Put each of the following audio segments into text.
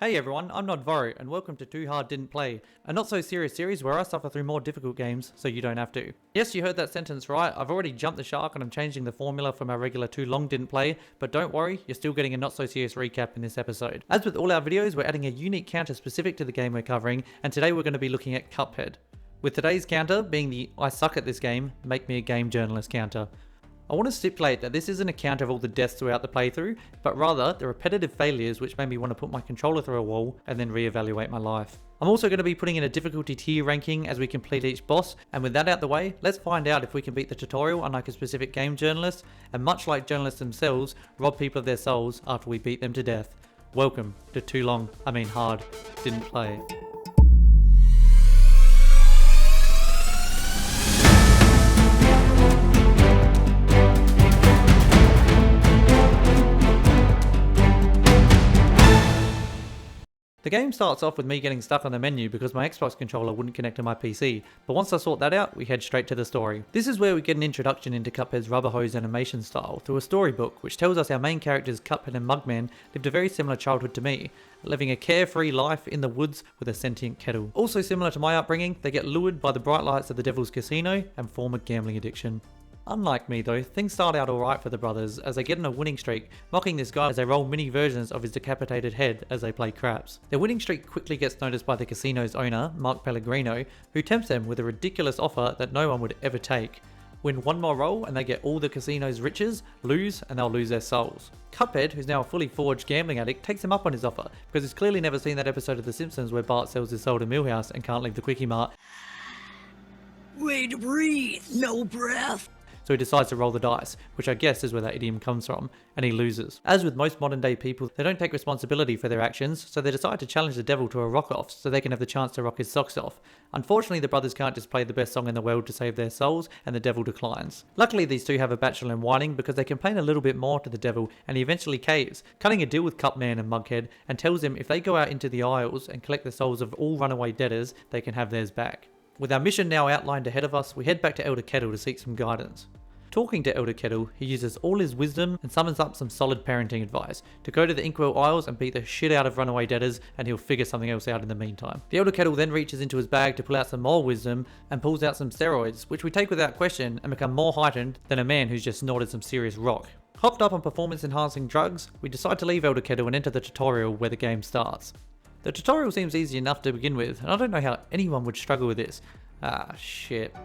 Hey everyone, I'm Nodvoro, and welcome to Too Hard Didn't Play, a not so serious series where I suffer through more difficult games so you don't have to. Yes, you heard that sentence right, I've already jumped the shark and I'm changing the formula from our regular Too Long Didn't Play, but don't worry, you're still getting a not so serious recap in this episode. As with all our videos, we're adding a unique counter specific to the game we're covering, and today we're going to be looking at Cuphead. With today's counter being the I suck at this game, make me a game journalist counter. I want to stipulate that this isn't a count of all the deaths throughout the playthrough, but rather the repetitive failures which made me want to put my controller through a wall and then reevaluate my life. I'm also going to be putting in a difficulty tier ranking as we complete each boss, and with that out the way, let's find out if we can beat the tutorial unlike a specific game journalist, and much like journalists themselves, rob people of their souls after we beat them to death. Welcome to Hard Didn't Play. The game starts off with me getting stuck on the menu because my Xbox controller wouldn't connect to my PC, but once I sort that out, we head straight to the story. This is where we get an introduction into Cuphead's rubber hose animation style through a storybook which tells us our main characters Cuphead and Mugman lived a very similar childhood to me, living a carefree life in the woods with a sentient kettle. Also similar to my upbringing, they get lured by the bright lights of the Devil's Casino and form a gambling addiction. Unlike me though, things start out alright for the brothers as they get in a winning streak, mocking this guy as they roll mini versions of his decapitated head as they play craps. Their winning streak quickly gets noticed by the casino's owner, Mark Pellegrino, who tempts them with a ridiculous offer that no one would ever take. Win one more roll and they get all the casino's riches, lose and they'll lose their souls. Cuphead, who's now a fully forged gambling addict, takes him up on his offer because he's clearly never seen that episode of The Simpsons where Bart sells his soul to Milhouse and can't leave the Quickie Mart. Way to breathe, no breath. So he decides to roll the dice, which I guess is where that idiom comes from, and he loses. As with most modern day people, they don't take responsibility for their actions, so they decide to challenge the devil to a rock-off so they can have the chance to rock his socks off. Unfortunately, the brothers can't just play the best song in the world to save their souls, and the devil declines. Luckily, these two have a bachelor in whining because they complain a little bit more to the devil, and he eventually caves, cutting a deal with Cupman and Mughead, and tells him if they go out into the aisles and collect the souls of all runaway debtors, they can have theirs back. With our mission now outlined ahead of us, we head back to Elder Kettle to seek some guidance. Talking to Elder Kettle, he uses all his wisdom and summons up some solid parenting advice to go to the Inkwell Isles and beat the shit out of runaway debtors, and he'll figure something else out in the meantime. The Elder Kettle then reaches into his bag to pull out some more wisdom and pulls out some steroids, which we take without question and become more heightened than a man who's just snorted some serious rock. Hopped up on performance enhancing drugs, we decide to leave Elder Kettle and enter the tutorial where the game starts. The tutorial seems easy enough to begin with, and I don't know how anyone would struggle with this. Ah, shit.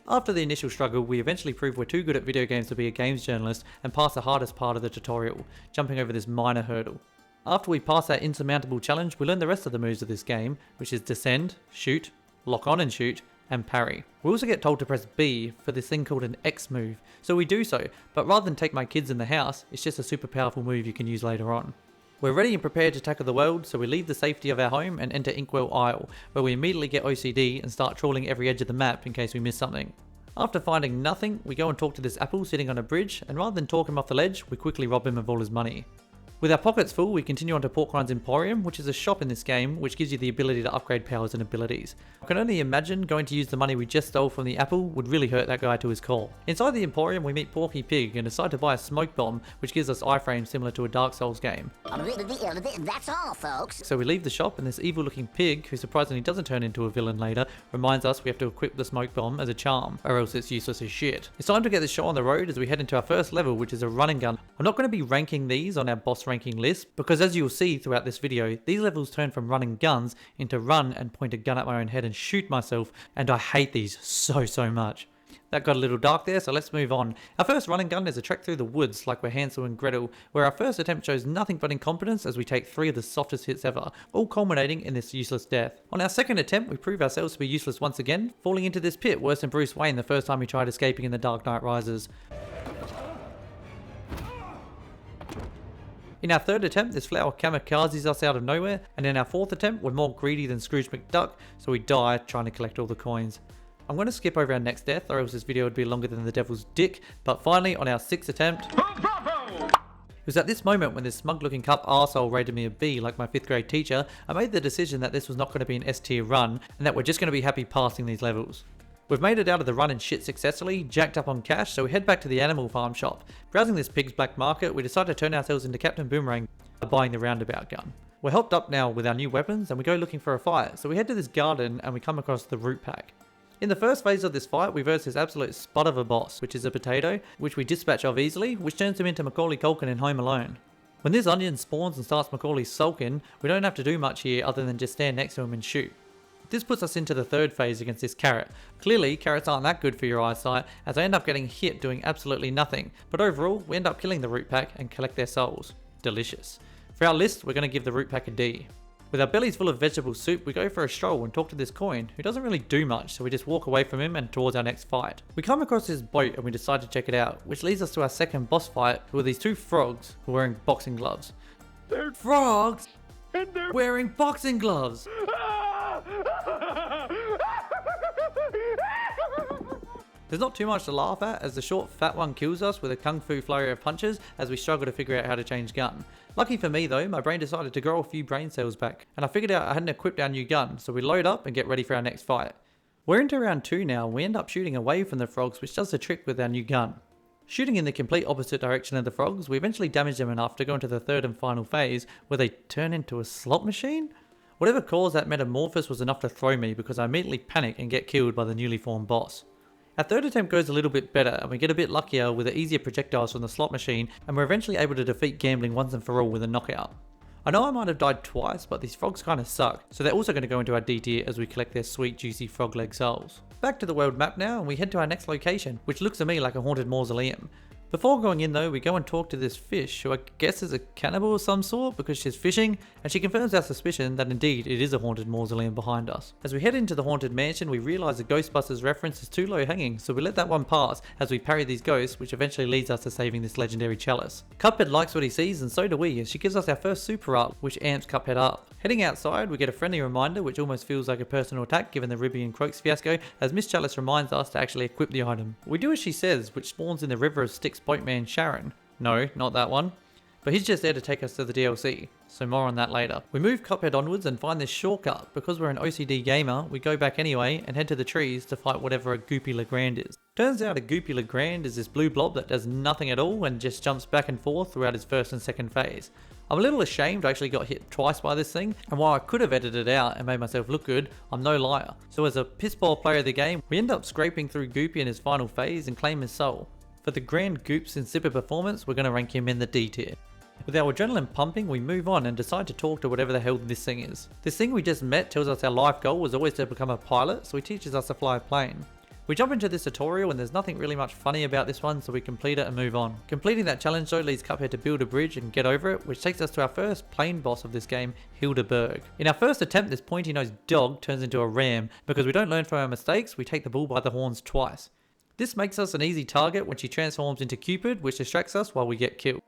After the initial struggle, we eventually prove we're too good at video games to be a games journalist and pass the hardest part of the tutorial, jumping over this minor hurdle. After we pass that insurmountable challenge, we learn the rest of the moves of this game, which is descend, shoot, lock on and shoot, and parry. We also get told to press B for this thing called an X move, so we do so, but rather than take my kids in the house, it's just a super powerful move you can use later on. We're ready and prepared to tackle the world, so we leave the safety of our home and enter Inkwell Isle, where we immediately get OCD and start trawling every edge of the map in case we miss something. After finding nothing, we go and talk to this apple sitting on a bridge, and rather than talk him off the ledge, we quickly rob him of all his money. With our pockets full, we continue on to Porkrind's Emporium, which is a shop in this game which gives you the ability to upgrade powers and abilities. I can only imagine going to use the money we just stole from the apple would really hurt that guy to his core. Inside the Emporium, we meet Porky Pig and decide to buy a smoke bomb, which gives us iframes similar to a Dark Souls game. That's all, folks. So we leave the shop, and this evil looking pig, who surprisingly doesn't turn into a villain later, reminds us we have to equip the smoke bomb as a charm, or else it's useless as shit. It's time to get this show on the road as we head into our first level, which is a running gun. I'm not going to be ranking these on our boss ranking list, because as you'll see throughout this video, these levels turn from running guns into run and point a gun at my own head and shoot myself, and I hate these so much. That got a little dark there, so let's move on. Our first running gun is a trek through the woods like we're Hansel and Gretel, where our first attempt shows nothing but incompetence as we take 3 of the softest hits ever, all culminating in this useless death. On our second attempt, we prove ourselves to be useless once again, falling into this pit worse than Bruce Wayne the first time he tried escaping in The Dark Knight Rises. In our third attempt, this flower kamikazes us out of nowhere, and in our fourth attempt, we're more greedy than Scrooge McDuck, so we die trying to collect all the coins. I'm going to skip over our next death, or else this video would be longer than the devil's dick, but finally, on our sixth attempt, it was at this moment when this smug looking cup arsehole rated me a B like my 5th grade teacher, I made the decision that this was not going to be an S tier run, and that we're just going to be happy passing these levels. We've made it out of the run and shit successfully, jacked up on cash, so we head back to the animal farm shop. Browsing this pig's black market, we decide to turn ourselves into Captain Boomerang. buying the roundabout gun. We're helped up now with our new weapons and we go looking for a fight, so we head to this garden and we come across the root pack. In the first phase of this fight, we verse this absolute spud of a boss, which is a potato, which we dispatch of easily, which turns him into Macaulay Culkin in Home Alone. When this onion spawns and starts Macaulay sulking, we don't have to do much here other than just stand next to him and shoot. This puts us into the third phase against this carrot. Clearly, carrots aren't that good for your eyesight, as I end up getting hit doing absolutely nothing, but overall, we end up killing the root pack and collect their souls. Delicious. For our list, we're going to give the root pack a D. With our bellies full of vegetable soup, we go for a stroll and talk to this coin, who doesn't really do much, so we just walk away from him and towards our next fight. We come across this boat and we decide to check it out, which leads us to our second boss fight, who are these two frogs who are wearing boxing gloves. They're frogs! And they're wearing boxing gloves! There's not too much to laugh at, as the short fat one kills us with a kung fu flurry of punches as we struggle to figure out how to change gun. Lucky for me though, my brain decided to grow a few brain cells back, and I figured out I hadn't equipped our new gun, so we load up and get ready for our next fight. We're into round 2 now, and we end up shooting away from the frogs, which does the trick with our new gun. Shooting in the complete opposite direction of the frogs, we eventually damage them enough to go into the third and final phase, where they turn into a slot machine? Whatever caused that metamorphosis was enough to throw me, because I immediately panic and get killed by the newly formed boss. Our third attempt goes a little bit better, and we get a bit luckier with the easier projectiles from the slot machine, and we're eventually able to defeat gambling once and for all with a knockout. I know I might have died twice, but these frogs kinda suck, so they're also going to go into our D tier as we collect their sweet juicy frog leg souls. Back to the world map now, and we head to our next location, which looks to me like a haunted mausoleum. Before going in though, we go and talk to this fish, who I guess is a cannibal of some sort because she's fishing, and she confirms our suspicion that indeed it is a haunted mausoleum behind us. As we head into the haunted mansion, we realise the Ghostbusters reference is too low hanging, so we let that one pass as we parry these ghosts, which eventually leads us to saving this legendary chalice. Cuphead likes what he sees, and so do we, as she gives us our first super art, which amps Cuphead up. Heading outside, we get a friendly reminder, which almost feels like a personal attack given the Ribby and Croaks fiasco, as Miss Chalice reminds us to actually equip the item. We do as she says, which spawns in the River of Styx boatman Sharon. No, not that one. But he's just there to take us to the DLC, so more on that later. We move Cuphead onwards and find this shortcut. Because we're an OCD gamer, we go back anyway and head to the trees to fight whatever a Goopy Legrand is. Turns out a Goopy Legrand is this blue blob that does nothing at all and just jumps back and forth throughout his first and second phase. I'm a little ashamed I actually got hit twice by this thing, and while I could have edited it out and made myself look good, I'm no liar. So as a pissball player of the game, we end up scraping through Goopy in his final phase and claim his soul. For the grand Goops insipid performance, we're going to rank him in the D tier. With our adrenaline pumping, we move on and decide to talk to whatever the hell this thing is. This thing we just met tells us our life goal was always to become a pilot, so he teaches us to fly a plane. We jump into this tutorial and there's nothing really much funny about this one, so we complete it and move on. Completing that challenge though leads Cuphead to build a bridge and get over it, which takes us to our first plane boss of this game, Hildeberg. In our first attempt, this pointy-nosed dog turns into a ram. Because we don't learn from our mistakes, we take the bull by the horns twice. This makes us an easy target when she transforms into Cupid, which distracts us while we get killed.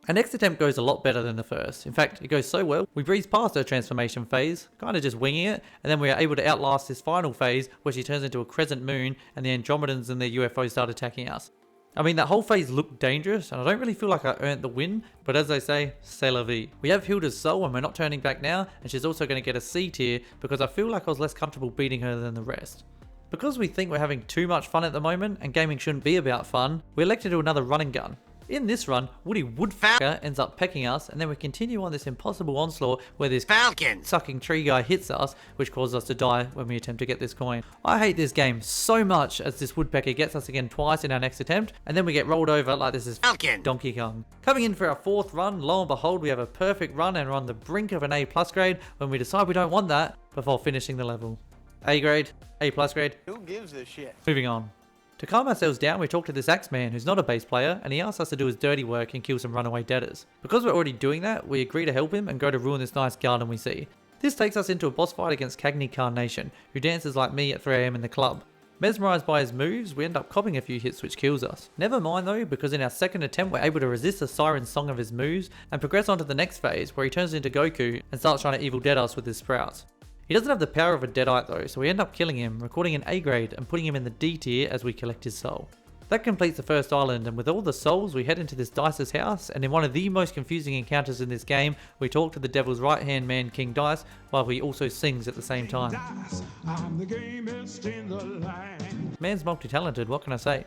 Our next attempt goes a lot better than the first. In fact, it goes so well, we breeze past her transformation phase, kinda just winging it, and then we are able to outlast this final phase where she turns into a crescent moon and the Andromedans and their UFOs start attacking us. I mean, that whole phase looked dangerous, and I don't really feel like I earned the win, but as they say, c'est la vie. We have Hilda's soul and we're not turning back now, and she's also going to get a C tier because I feel like I was less comfortable beating her than the rest. Because we think we're having too much fun at the moment, and gaming shouldn't be about fun, we elect to do another run and gun. In this run, Woody Woodfucker ends up pecking us, and then we continue on this impossible onslaught where this falcon sucking tree guy hits us, which causes us to die when we attempt to get this coin. I hate this game so much as this woodpecker gets us again twice in our next attempt, and then we get rolled over like this is Falcon Donkey Kong. Coming in for our fourth run, lo and behold, we have a perfect run and are on the brink of an A+ grade when we decide we don't want that before finishing the level. A grade, A+ grade. Who gives a shit? Moving on. To calm ourselves down, we talk to this Axeman who's not a bass player, and he asks us to do his dirty work and kill some runaway debtors. Because we're already doing that, we agree to help him and go to ruin this nice garden we see. This takes us into a boss fight against Cagney Carnation, who dances like me at 3 AM in the club. Mesmerised by his moves, we end up copping a few hits which kills us. Never mind though, because in our second attempt we're able to resist the siren song of his moves and progress on to the next phase where he turns into Goku and starts trying to Evil Dead us with his sprouts. He doesn't have the power of a Deadite though, so we end up killing him, recording an A grade and putting him in the D tier as we collect his soul. That completes the first island, and with all the souls we head into this Dice's house, and in one of the most confusing encounters in this game, we talk to the devil's right hand man King Dice, while he also sings at the same time. Dice, I'm the gamest in the land. Man's multi-talented, what can I say?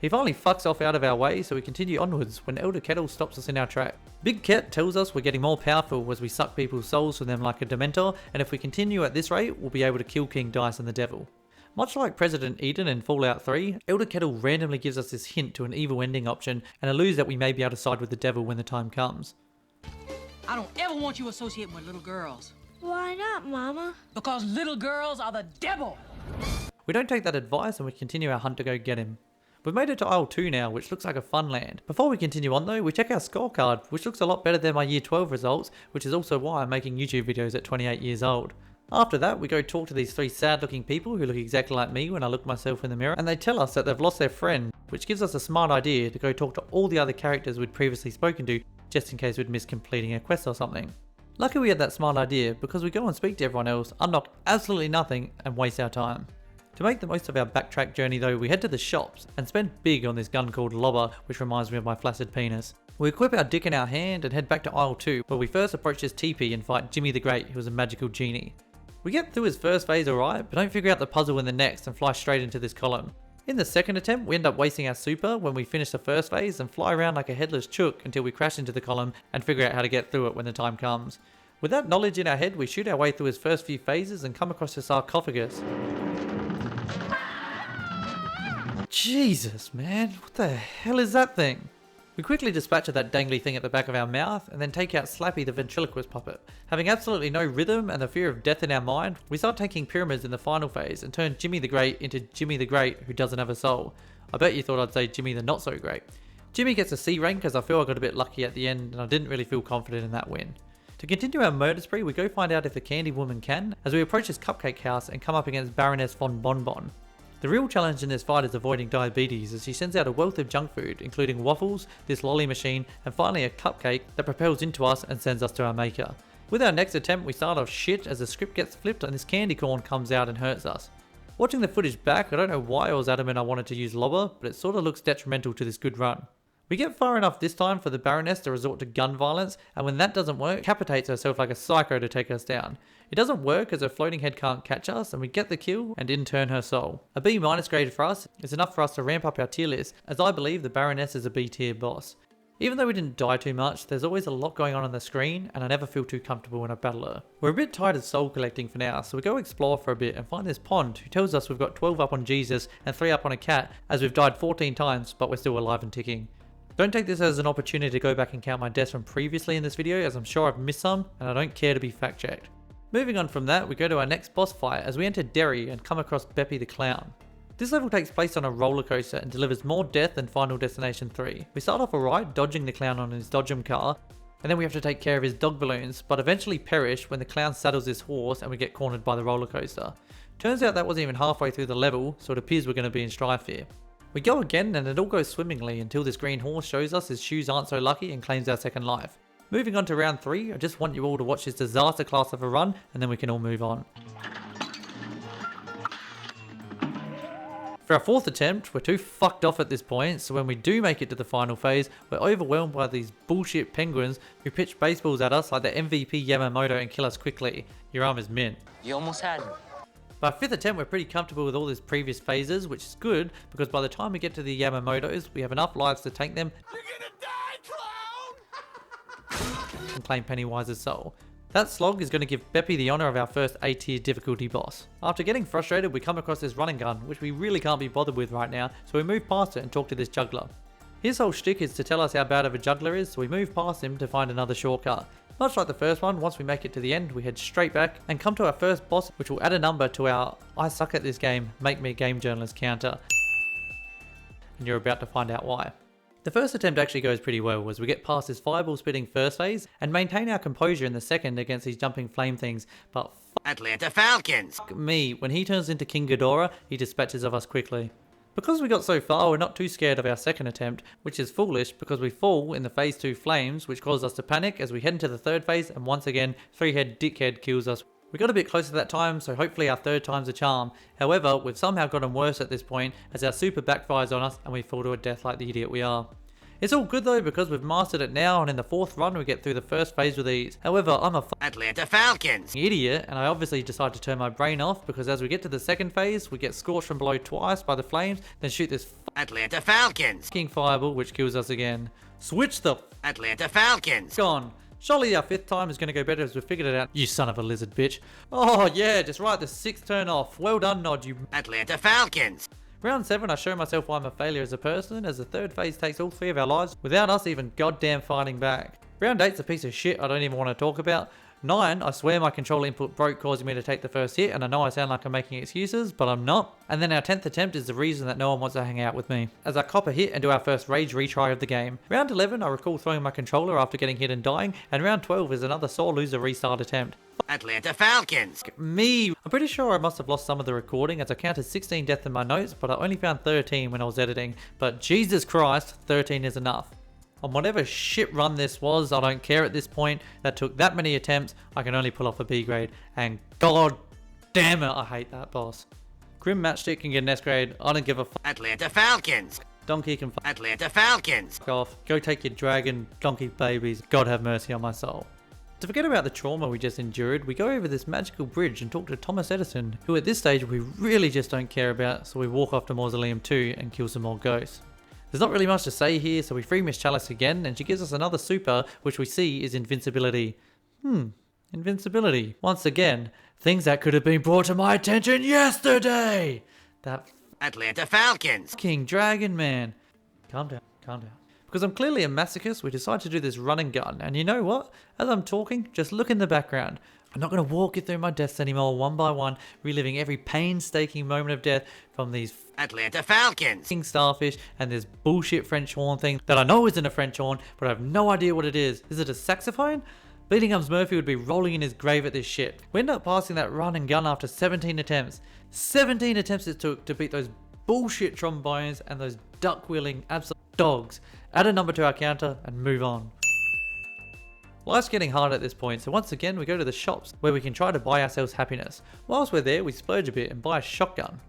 He finally fucks off out of our way, so we continue onwards when Elder Kettle stops us in our track. Big Ket tells us we're getting more powerful as we suck people's souls from them like a Dementor, and if we continue at this rate, we'll be able to kill King Dice and the Devil. Much like President Eden in Fallout 3, Elder Kettle randomly gives us this hint to an evil ending option and alludes that we may be able to side with the devil when the time comes. I don't ever want you associating with little girls. Why not, Mama? Because little girls are the devil. We don't take that advice and we continue our hunt to go get him. We've made it to Isle 2 now, which looks like a fun land. Before we continue on though, we check our scorecard, which looks a lot better than my year 12 results, which is also why I'm making YouTube videos at 28 years old. After that, we go talk to these 3 sad looking people who look exactly like me when I look myself in the mirror, and they tell us that they've lost their friend, which gives us a smart idea to go talk to all the other characters we'd previously spoken to, just in case we'd missed completing a quest or something. Lucky we had that smart idea, because we go and speak to everyone else, unlock absolutely nothing, and waste our time. To make the most of our backtrack journey though, we head to the shops and spend big on this gun called Lobber, which reminds me of my flaccid penis. We equip our dick in our hand and head back to Isle 2, where we first approach this teepee and fight Jimmy the Great, who is a magical genie. We get through his first phase alright, but don't figure out the puzzle in the next and fly straight into this column. In the second attempt, we end up wasting our super when we finish the first phase and fly around like a headless chook until we crash into the column and figure out how to get through it when the time comes. With that knowledge in our head, we shoot our way through his first few phases and come across the sarcophagus. Jesus, man, what the hell is that thing? We quickly dispatch of that dangly thing at the back of our mouth and then take out Slappy the ventriloquist puppet. Having absolutely no rhythm and the fear of death in our mind, we start taking pyramids in the final phase and turn Jimmy the Great into Jimmy the Great who doesn't have a soul. I bet you thought I'd say Jimmy the Not So Great. Jimmy gets a C rank as I feel I got a bit lucky at the end and I didn't really feel confident in that win. To continue our murder spree, we go find out if the Candy Woman can, as we approach this cupcake house and come up against Baroness von Bonbon. The real challenge in this fight is avoiding diabetes, as she sends out a wealth of junk food, including waffles, this lolly machine, and finally a cupcake that propels into us and sends us to our maker. With our next attempt, we start off shit as the script gets flipped and this candy corn comes out and hurts us. Watching the footage back, I don't know why I was adamant I wanted to use Lobber, but it sort of looks detrimental to this good run. We get far enough this time for the Baroness to resort to gun violence, and when that doesn't work, decapitates herself like a psycho to take us down. It doesn't work as her floating head can't catch us, and we get the kill and in turn her soul. A B- grade for us is enough for us to ramp up our tier list, as I believe the Baroness is a B tier boss. Even though we didn't die too much, there's always a lot going on the screen, and I never feel too comfortable when I battle her. We're a bit tired of soul collecting for now, so we go explore for a bit and find this pond who tells us we've got 12 up on Jesus and 3 up on a cat, as we've died 14 times, but we're still alive and ticking. Don't take this as an opportunity to go back and count my deaths from previously in this video, as I'm sure I've missed some, and I don't care to be fact checked. Moving on from that, we go to our next boss fight as we enter Derry and come across Beppy the Clown. This level takes place on a roller coaster and delivers more death than Final Destination 3. We start off alright, dodging the clown on his Dodgem car, and then we have to take care of his dog balloons, but eventually perish when the clown saddles his horse and we get cornered by the roller coaster. Turns out that wasn't even halfway through the level, so it appears we're going to be in strife here. We go again and it all goes swimmingly until this green horse shows us his shoes aren't so lucky and claims our second life. Moving on to round 3, I just want you all to watch this disaster class of a run and then we can all move on. For our 4th attempt, we're too fucked off at this point, so when we do make it to the final phase, we're overwhelmed by these bullshit penguins who pitch baseballs at us like the MVP Yamamoto and kill us quickly. Your arm is mint. You almost had me. By 5th attempt, we're pretty comfortable with all these previous phases, which is good, because by the time we get to the Yamamotos, we have enough lives to tank them. You're gonna die, clown! And claim Pennywise's soul. That slog is going to give Beppy the honour of our first A tier difficulty boss. After getting frustrated, we come across this running gun, which we really can't be bothered with right now, so we move past it and talk to this juggler. His whole shtick is to tell us how bad of a juggler is, so we move past him to find another shortcut. Much like the first one, once we make it to the end, we head straight back and come to our first boss, which will add a number to our I suck at this game, make me a game journalist counter. And you're about to find out why. The first attempt actually goes pretty well, as we get past his fireball spitting first phase and maintain our composure in the second against these jumping flame things, but Atlanta Falcons. fuck me, when he turns into King Ghidorah, he dispatches of us quickly. Because we got so far, we're not too scared of our second attempt, which is foolish because we fall in the phase 2 flames, which causes us to panic as we head into the third phase, and once again, 3-head dickhead kills us. We got a bit closer that time, so hopefully our third time's a charm. However, we've somehow gotten worse at this point as our super backfires on us and we fall to a death like the idiot we are. It's all good though because we've mastered it now, and in the 4th run we get through the first phase with ease. However, I'm a Atlanta Falcons. idiot, and I obviously decide to turn my brain off because as we get to the 2nd phase, we get scorched from below twice by the flames, then shoot this Atlanta Falcons. fucking fireball which kills us again. Switch the Atlanta Falcons. on. Surely our 5th time is going to go better as we've figured it out. You son of a lizard bitch. Oh yeah, just right the 6th turn off. Well done, Nod, you. Atlanta Falcons. Round 7, I show myself why I'm a failure as a person, as the 3rd phase takes all 3 of our lives without us even goddamn fighting back. Round 8's a piece of shit I don't even want to talk about. 9, I swear my control input broke, causing me to take the first hit, and I know I sound like I'm making excuses, but I'm not. And then our 10th attempt is the reason that no one wants to hang out with me, as I cop a hit and do our first rage retry of the game. Round 11, I recall throwing my controller after getting hit and dying, and round 12 is another sore loser restart attempt. Atlanta Falcons. Me! I'm pretty sure I must have lost some of the recording as I counted 16 deaths in my notes, but I only found 13 when I was editing. But Jesus Christ, 13 is enough. On whatever shit run this was, I don't care at this point. That took that many attempts, I can only pull off a B grade. And god damn it, I hate that boss. Grim Matchstick can get an S grade, I don't give a fuck. Atlanta Falcons. Donkey can fuck Atlanta Falcons. off. Go take your dragon, donkey babies. God have mercy on my soul. To forget about the trauma we just endured, we go over this magical bridge and talk to Thomas Edison, who at this stage we really just don't care about, so we walk off to Mausoleum 2 and kill some more ghosts. There's not really much to say here, so we free Miss Chalice again, and she gives us another super, which we see is invincibility. Invincibility. Once again, things that could have been brought to my attention yesterday! That Atlanta Falcons. King Dragon Man. Calm down, calm down. Because I'm clearly a masochist, we decide to do this run and gun, and you know what? As I'm talking, just look in the background. I'm not going to walk you through my deaths anymore, one by one, reliving every painstaking moment of death from these Atlanta Falcons. fucking starfish and this bullshit French horn thing that I know isn't a French horn, but I have no idea what it is. Is it a saxophone? Bleeding Gums Murphy would be rolling in his grave at this shit. We end up passing that run and gun after 17 attempts. 17 attempts it took to beat those bullshit trombones and those duck-wheeling absolute dogs. Add a number to our counter and move on. Life's getting hard at this point, so once again we go to the shops where we can try to buy ourselves happiness. Whilst we're there, we splurge a bit and buy a shotgun.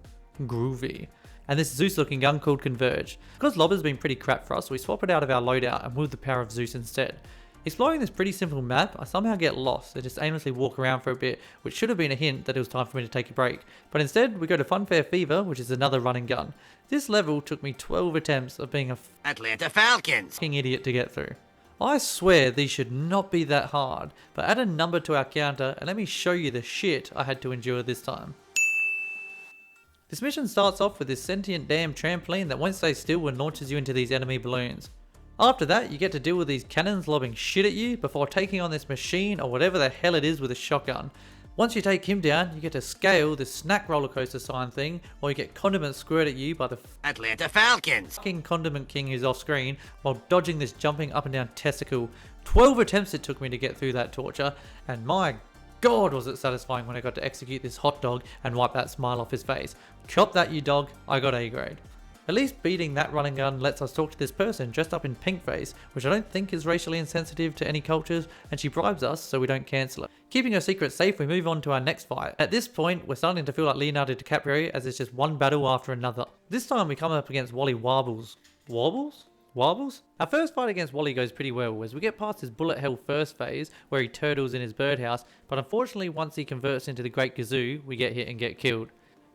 Groovy. And this Zeus looking gun called Converge. Because Lobber's been pretty crap for us, we swap it out of our loadout and wield the power of Zeus instead. Exploring this pretty simple map, I somehow get lost and just aimlessly walk around for a bit, which should have been a hint that it was time for me to take a break. But instead, we go to Funfair Fever, which is another running gun. This level took me 12 attempts of being a Atlanta Falcons. fucking idiot to get through. I swear these should not be that hard, but add a number to our counter and let me show you the shit I had to endure this time. This mission starts off with this sentient damn trampoline that won't stay still and launches you into these enemy balloons. After that, you get to deal with these cannons lobbing shit at you before taking on this machine or whatever the hell it is with a shotgun. Once you take him down, you get to scale this snack roller coaster sign thing, or you get condiments squirted at you by the Atlanta Falcons. fucking condiment king who's off screen while dodging this jumping up and down testicle. 12 attempts it took me to get through that torture, and my god was it satisfying when I got to execute this hot dog and wipe that smile off his face. Chop that you dog, I got A grade. At least beating that running gun lets us talk to this person dressed up in pink face, which I don't think is racially insensitive to any cultures, and she bribes us so we don't cancel it. Keeping her secret safe, we move on to our next fight. At this point, we're starting to feel like Leonardo DiCaprio as it's just one battle after another. This time we come up against Wally Warbles. Warbles? Warbles? Our first fight against Wally goes pretty well as we get past his bullet hell first phase where he turtles in his birdhouse, but unfortunately once he converts into the Great Gazoo, we get hit and get killed.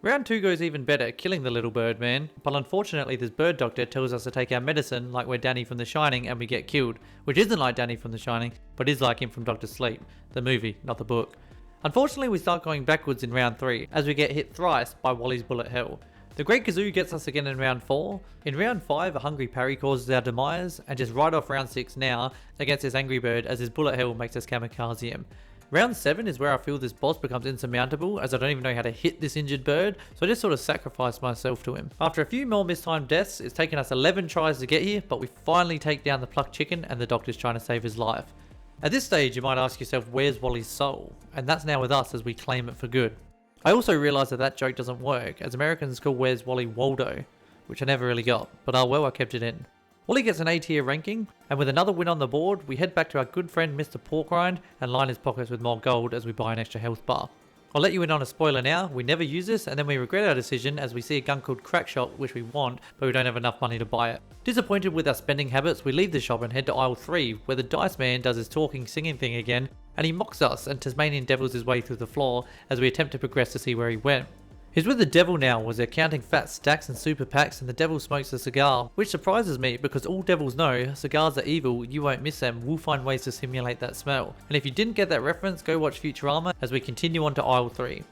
Round 2 goes even better, killing the little bird man, but unfortunately this bird doctor tells us to take our medicine like we're Danny from The Shining and we get killed, which isn't like Danny from The Shining, but is like him from Dr. Sleep, the movie, not the book. Unfortunately we start going backwards in round 3, as we get hit thrice by Wally's bullet hell. The Great Gazoo gets us again in round 4. In round 5, a hungry parry causes our demise, and just right off round 6 now, against this angry bird as his bullet hell makes us kamikaze him. Round 7 is where I feel this boss becomes insurmountable as I don't even know how to hit this injured bird, so I just sort of sacrifice myself to him. After a few more mistimed deaths, it's taken us 11 tries to get here, but we finally take down the plucked chicken and the doctor's trying to save his life. At this stage you might ask yourself where's Wally's soul, and that's now with us as we claim it for good. I also realise that joke doesn't work, as Americans call Where's Wally Waldo, which I never really got, but oh well, I kept it in. Wally gets an A tier ranking, and with another win on the board, we head back to our good friend Mr. Porkrind and line his pockets with more gold as we buy an extra health bar. I'll let you in on a spoiler now, we never use this and then we regret our decision as we see a gun called Crackshot which we want, but we don't have enough money to buy it. Disappointed with our spending habits, we leave the shop and head to aisle 3, where the Dice Man does his talking singing thing again, and he mocks us and Tasmanian devils his way through the floor as we attempt to progress to see where he went. He's with the devil now as they're counting fat stacks and super packs, and the devil smokes a cigar, which surprises me because all devils know cigars are evil, you won't miss them, we'll find ways to simulate that smell. And if you didn't get that reference, go watch Futurama as we continue on to aisle 3.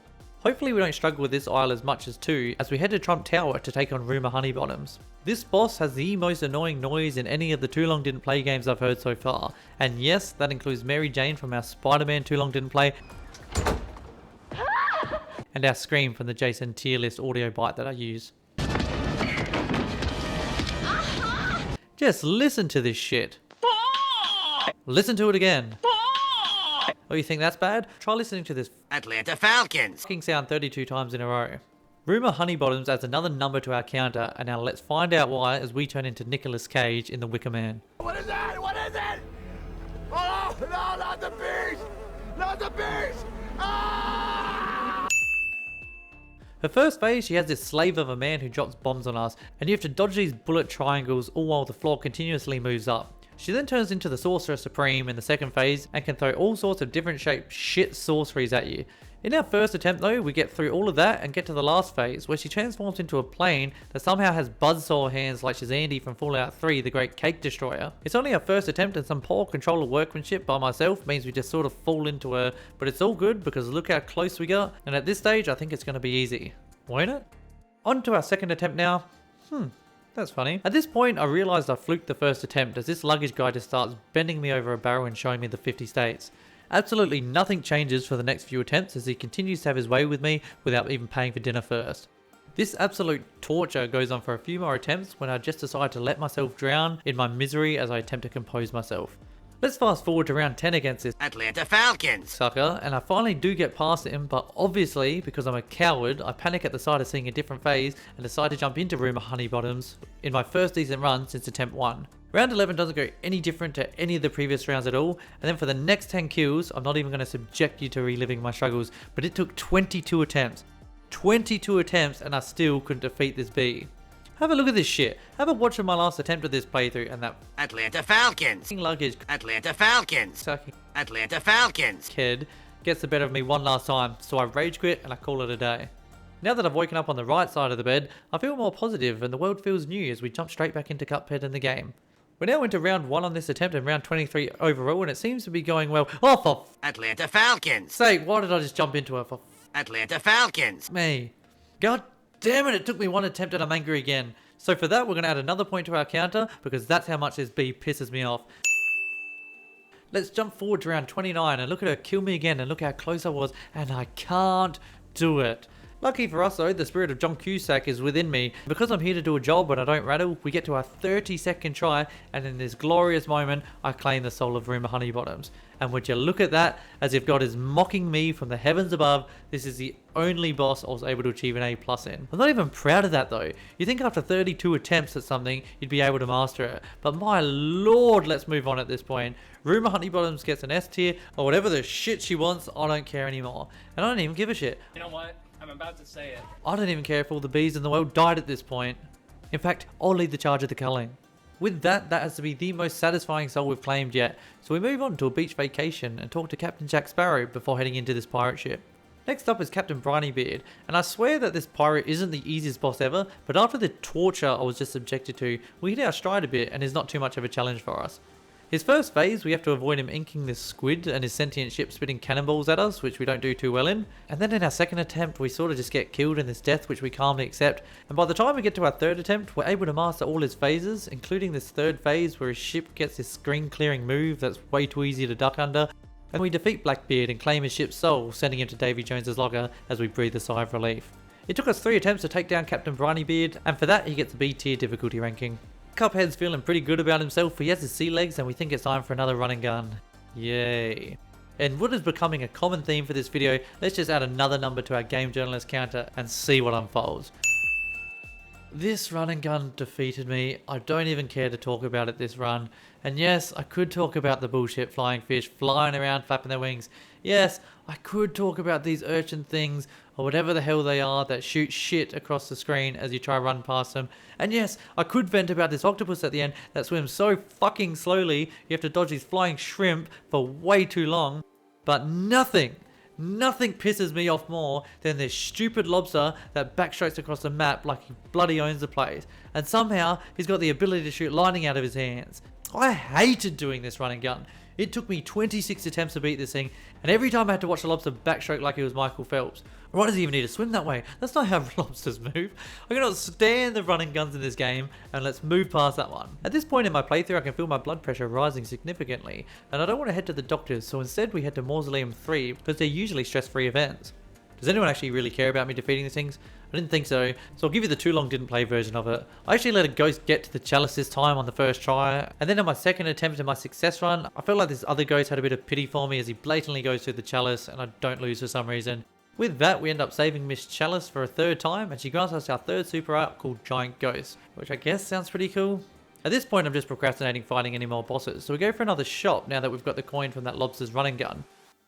Hopefully we don't struggle with this aisle as much as 2, as we head to Trump Tower to take on Rumour Honeybottoms. This boss has the most annoying noise in any of the Too Long Didn't Play games I've heard so far, and yes, that includes Mary Jane from our Spider-Man Too Long Didn't Play, and our scream from the Jason tier list audio bite that I use. Just listen to this shit. Listen to it again. Oh, you think that's bad? Try listening to this Atlanta Falcons. fucking sound 32 times in a row. Rumour Honeybottoms adds another number to our counter, and now let's find out why as we turn into Nicolas Cage in The Wicker Man. What is that? What is it? Oh, no, not the beast! Not the beast! Ah! Her first phase, she has this slave of a man who drops bombs on us, and you have to dodge these bullet triangles all while the floor continuously moves up. She then turns into the Sorcerer Supreme in the second phase and can throw all sorts of different shaped shit sorceries at you. In our first attempt though, we get through all of that and get to the last phase where she transforms into a plane that somehow has buzzsaw hands like she's Andy from Fallout 3, the Great Cake Destroyer. It's only our first attempt, and some poor controller workmanship by myself means we just sort of fall into her, but it's all good because look how close we got, and at this stage I think it's going to be easy. Won't it? On to our second attempt now. That's funny. At this point, I realised I fluked the first attempt as this luggage guy just starts bending me over a barrel and showing me the 50 states. Absolutely nothing changes for the next few attempts as he continues to have his way with me without even paying for dinner first. This absolute torture goes on for a few more attempts when I just decide to let myself drown in my misery as I attempt to compose myself. Let's fast forward to round 10 against this Atlanta Falcons. sucker, and I finally do get past him, but obviously, because I'm a coward, I panic at the sight of seeing a different phase and decide to jump into Rumour Honeybottoms in my first decent run since attempt 1. Round 11 doesn't go any different to any of the previous rounds at all, and then for the next 10 kills, I'm not even going to subject you to reliving my struggles, but it took 22 attempts. 22 attempts and I still couldn't defeat this bee. Have a look at this shit. Have a watch of my last attempt at this playthrough and that Atlanta Falcons. f***ing luggage Atlanta Falcons. sucking Atlanta Falcons. kid gets the better of me one last time, so I rage quit and I call it a day. Now that I've woken up on the right side of the bed, I feel more positive and the world feels new as we jump straight back into Cuphead and the game. We're now into round 1 on this attempt and round 23 overall, and it seems to be going well. Oh, for Atlanta Falcons. sake, why did I just jump into it? For Atlanta Falcons. me. God damn it took me one attempt and I'm angry again. So for that, we're going to add another point to our counter because that's how much this bee pisses me off. Let's jump forward to round 29 and look at her kill me again, and look how close I was, and I can't do it. Lucky for us though, the spirit of John Cusack is within me. Because I'm here to do a job and I don't rattle, we get to our 30-second try, and in this glorious moment, I claim the soul of Rumour Honeybottoms. And would you look at that, as if God is mocking me from the heavens above, this is the only boss I was able to achieve an A+ in. I'm not even proud of that though. You think after 32 attempts at something, you'd be able to master it. But my lord, let's move on at this point. Rumour Honeybottoms gets an S tier, or whatever the shit she wants, I don't care anymore. And I don't even give a shit. You know what? I'm about to say it. I don't even care if all the bees in the world died at this point. In fact, I'll lead the charge of the culling. With that, that has to be the most satisfying soul we've claimed yet, so we move on to a beach vacation and talk to Captain Jack Sparrow before heading into this pirate ship. Next up is Captain Brinybeard, and I swear that this pirate isn't the easiest boss ever, but after the torture I was just subjected to, we hit our stride a bit and is not too much of a challenge for us. His first phase, we have to avoid him inking this squid and his sentient ship spitting cannonballs at us, which we don't do too well in. And then in our second attempt, we sort of just get killed in this death, which we calmly accept. And by the time we get to our third attempt, we're able to master all his phases, including this third phase where his ship gets this screen clearing move that's way too easy to duck under. And we defeat Blackbeard and claim his ship's soul, sending him to Davy Jones's locker as we breathe a sigh of relief. It took us 3 attempts to take down Captain Brinybeard, and for that he gets a B tier difficulty ranking. Cuphead's feeling pretty good about himself, he has his sea legs, and we think it's time for another run and gun. Yay. And what is becoming a common theme for this video, let's just add another number to our game journalist counter and see what unfolds. This run and gun defeated me. I don't even care to talk about it this run. And yes, I could talk about the bullshit flying fish flying around flapping their wings. Yes, I could talk about these urchin things or whatever the hell they are that shoot shit across the screen as you try to run past them. And yes, I could vent about this octopus at the end that swims so fucking slowly you have to dodge these flying shrimp for way too long. But nothing pisses me off more than this stupid lobster that backstrokes across the map like he bloody owns the place. And somehow he's got the ability to shoot lightning out of his hands. I hated doing this run and gun. It took me 26 attempts to beat this thing, and every time I had to watch the lobster backstroke like he was Michael Phelps. Why does he even need to swim that way? That's not how lobsters move. I cannot stand the running guns in this game, and let's move past that one. At this point in my playthrough, I can feel my blood pressure rising significantly, and I don't want to head to the doctors, so instead we head to Mausoleum 3, because they're usually stress-free events. Does anyone actually really care about me defeating these things? I didn't think so, so I'll give you the too long didn't play version of it. I actually let a ghost get to the chalice this time on the first try, and then on my second attempt in my success run, I felt like this other ghost had a bit of pity for me as he blatantly goes through the chalice and I don't lose for some reason. With that, we end up saving Miss Chalice for a third time, and she grants us our third super art called Giant Ghost, which I guess sounds pretty cool. At this point, I'm just procrastinating fighting any more bosses, so we go for another shop now that we've got the coin from that lobster's running gun.